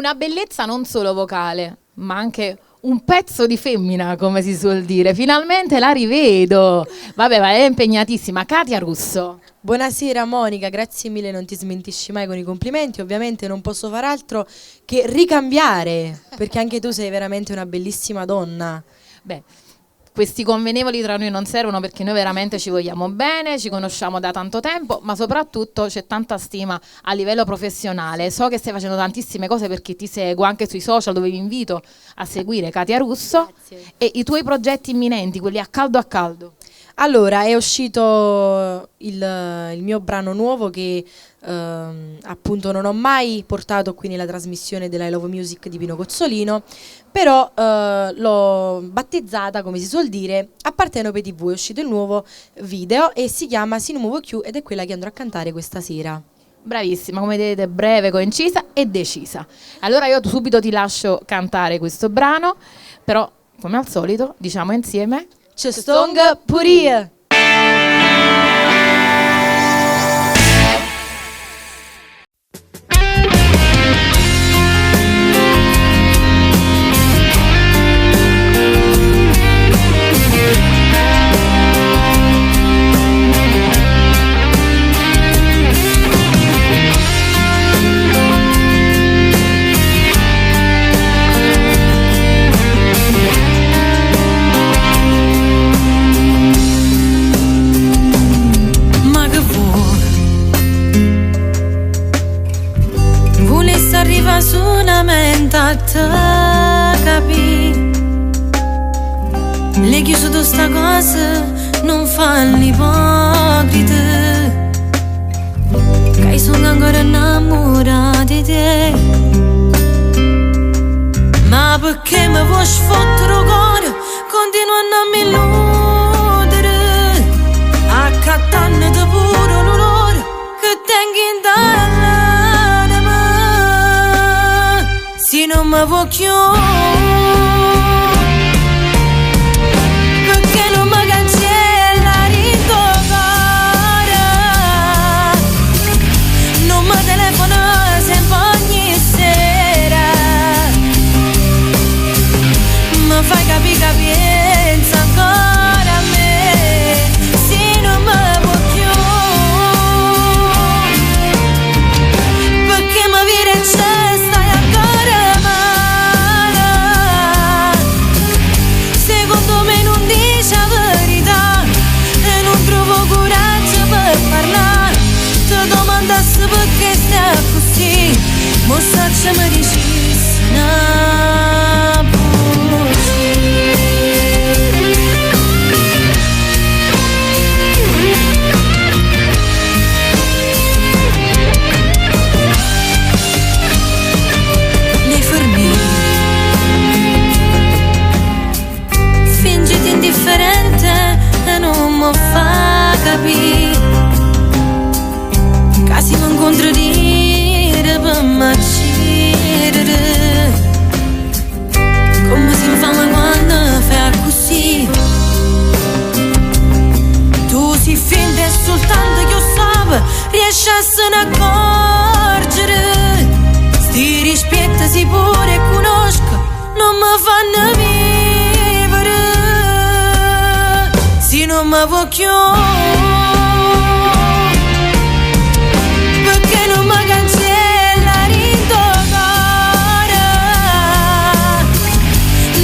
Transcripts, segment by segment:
Una bellezza non solo vocale, ma anche un pezzo di femmina, come si suol dire. Finalmente la rivedo. Vabbè, ma è impegnatissima. Katia Russo. Buonasera Monica, grazie mille, non ti smentisci mai con i complimenti. Ovviamente non posso far altro che ricambiare, perché anche tu sei veramente una bellissima donna. Beh, questi convenevoli tra noi non servono, perché noi veramente ci vogliamo bene, ci conosciamo da tanto tempo, ma soprattutto c'è tanta stima a livello professionale. So che stai facendo tantissime cose, perché ti seguo anche sui social, dove vi invito a seguire Katia Russo. Grazie. E i tuoi progetti imminenti, quelli a caldo a caldo. Allora, è uscito il mio brano nuovo che appunto non ho mai portato qui nella trasmissione della I Love Music di Pino Cozzolino, però l'ho battezzata, come si suol dire, a Partenope TV. È uscito il nuovo video e si chiama Si non muovo più, ed è quella che andrò a cantare questa sera. Bravissima, come vedete, breve, concisa e decisa. Allora io subito ti lascio cantare questo brano, però come al solito diciamo insieme C'è stonga puria. Le chiuso tu sta cosa, non fa l'ipocrita, che sono ancora innamorata di te. Ma perché mi vuoi sfottere il cuore, continuando a mi illudere, accattando pure l'olore che tengo in l'anima. Se non mi vuoi più, fai capire che pensa ancora a me, se non mi vuoi più, perché mi vire in cielo stai ancora male. Secondo me non dici la verità e non trovo coraggio per parlare. Ti domandassi perché stai così, mo saccia mi dici no. E non mi fa capire che si può contraddire per m'accidere, come si fa quando fai così. Tu si finta e soltanto che io sapevo riesci a se ne accorgere. Sti rispetti si pure conosco, non mi fanno vivere. Se non mi vuoi più, perché non mi cancella il tuo cuore,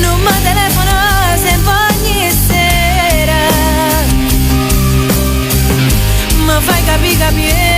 non mi telefona sempre ogni sera, mi fai capire